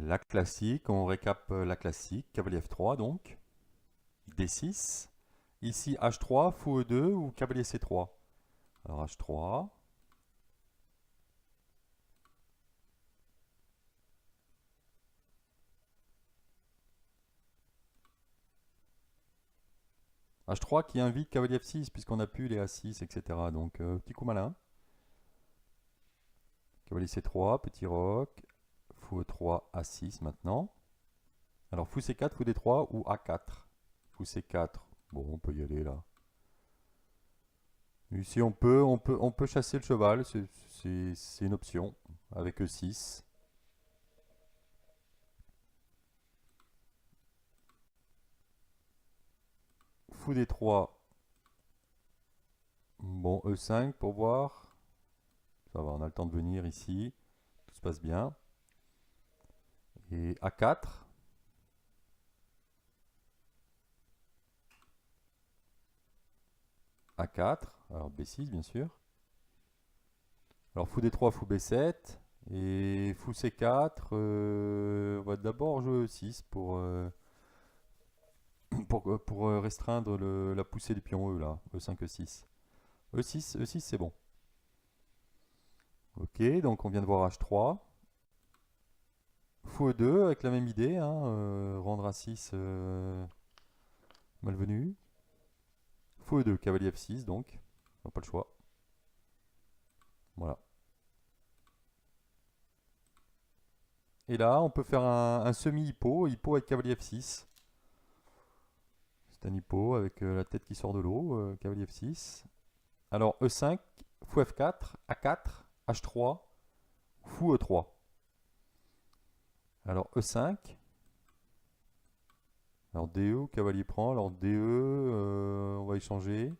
La classique, on récap la classique, cavalier F3 donc, D6. Ici H3, fou E2 ou cavalier C3. Alors H3, H3 qui invite cavalier F6 puisqu'on a pu les A6, etc. Donc petit coup malin. Cavalier C3, petit roc, fou E3, A6 maintenant. Alors fou C4, fou D3 ou A4. Fou C4, bon on peut y aller là. Ici on peut chasser le cheval, c'est une option avec E6. Fou D3, bon E5 pour voir. Ça va, on a le temps de venir ici, tout se passe bien. Et A4. A4, alors B6 bien sûr. Alors fou D3, fou B7. Et fou C4, on va d'abord jouer E6 pour restreindre la poussée du pion E là, E5, E6. E6, E6 c'est bon. Ok, donc on vient de voir H3. Fou E2 avec la même idée, hein, rendre A6 malvenu. Fou E2, cavalier F6 donc, on n'a pas le choix. Voilà. Et là, on peut faire un semi-hippo, hippo avec cavalier F6. C'est un hippo avec la tête qui sort de l'eau, cavalier F6. Alors E5, fou F4, A4, H3, fou E3. Alors E5. Alors DE, cavalier prend. Alors DE, on va échanger.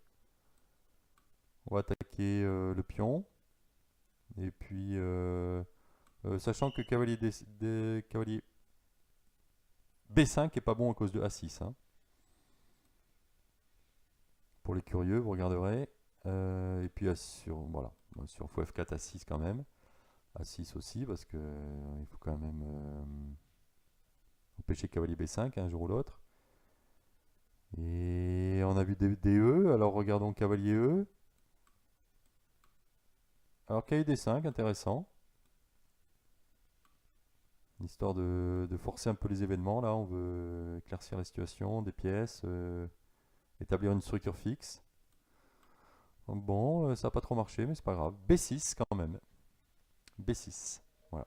On va attaquer le pion. Et puis, sachant que cavalier B5 est pas bon à cause de A6. Hein. Pour les curieux, vous regarderez. Et puis voilà, sur fou F4 A6 quand même. A6 aussi parce que il faut quand même empêcher cavalier B5 un jour ou l'autre. Et on a vu DE, alors regardons cavalier E. Alors cavalier D5, intéressant. Histoire de forcer un peu les événements, là on veut éclaircir la situation, des pièces, établir une structure fixe. Bon, ça n'a pas trop marché, mais c'est pas grave. B6 quand même. B6, voilà.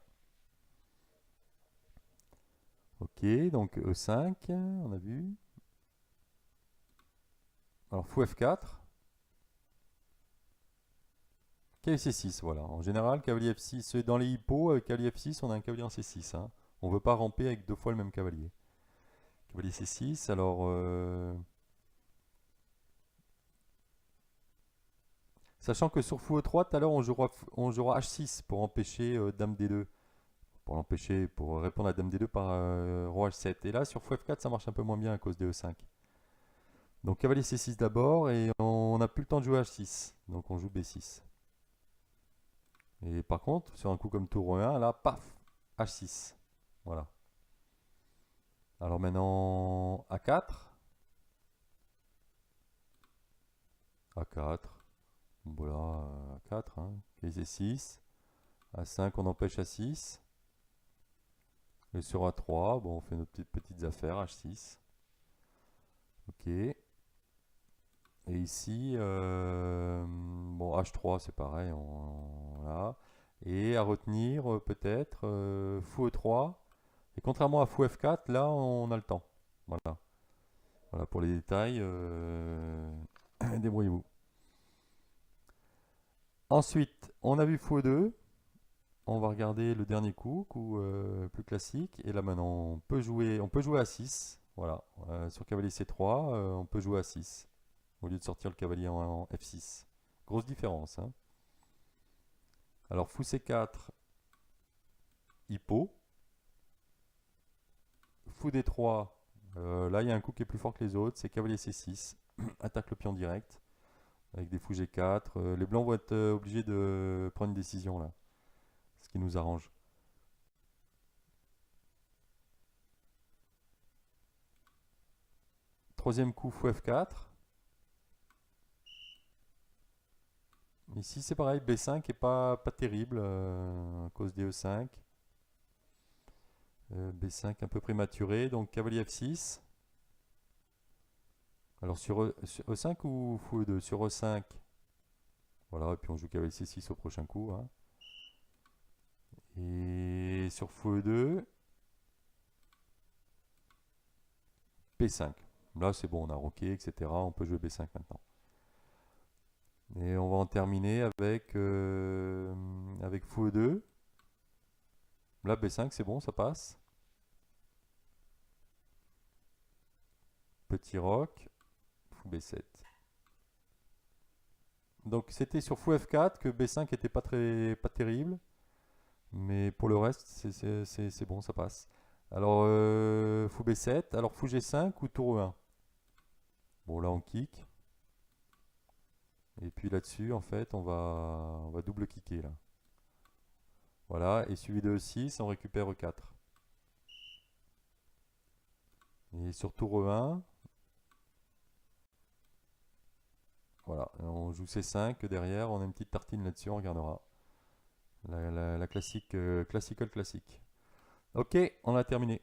Ok, donc E5, on a vu. Alors fou F4. Cavalier C6, voilà. En général, cavalier F6, dans les hippos, avec cavalier F6, on a un cavalier en C6. Hein. On ne veut pas ramper avec deux fois le même cavalier. Cavalier C6, alors... Sachant que sur fou E3, tout à l'heure, on jouera H6 pour empêcher Dame D2. Pour répondre à Dame D2 par Roi H7. Et là, sur fou F4, ça marche un peu moins bien à cause de E5. Donc cavalier C6 d'abord, et on n'a plus le temps de jouer H6. Donc on joue B6. Et par contre, sur un coup comme tour E1, là, paf, H6. Voilà. Alors maintenant, A4. A4. Voilà, A4. Hein. Cavalier C6. A5, on empêche A6. Et sur A3, bon, on fait nos petites affaires, H6. Ok. Et ici, bon, H3, c'est pareil. Là. Et à retenir, peut-être, fou E3. Et contrairement à fou F4, là, on a le temps. Voilà. Voilà pour les détails. Débrouillez-vous. Ensuite, on a vu fou E2. On va regarder le dernier coup plus classique. Et là maintenant, on peut jouer à 6. Voilà. Sur cavalier C3, on peut jouer à 6 au lieu de sortir le cavalier en F6. Grosse différence. Hein. Alors fou C4, hippo. Fou D3, là il y a un coup qui est plus fort que les autres, c'est cavalier C6. Attaque le pion direct avec des fous G4. Les blancs vont être obligés de prendre une décision là, ce qui nous arrange. troisième coup, fou F4. Ici, c'est pareil, B5 est pas terrible à cause des E5. B5 un peu prématuré, donc cavalier F6. Alors sur E5 ou fou E2? Sur E5. Voilà, et puis on joue cavalier C6 au prochain coup, hein. Et sur fou E2, B5. Là, c'est bon, on a roqué, etc. On peut jouer B5 maintenant. Et on va en terminer avec fou E2. Là, B5, c'est bon, ça passe. Petit roc, fou B7. Donc c'était sur fou F4 que B5 était pas terrible. Mais pour le reste, c'est bon, ça passe. Alors, fou B7. Alors, fou G5 ou tour E1? Bon, là, on kick. Et puis là-dessus, en fait, on va double kicker, là. Voilà, et suivi de E6, on récupère E4. Et sur tour E1, voilà, on joue C5 derrière, on a une petite tartine là-dessus, on regardera. La classique, classical classique. Ok, on a terminé.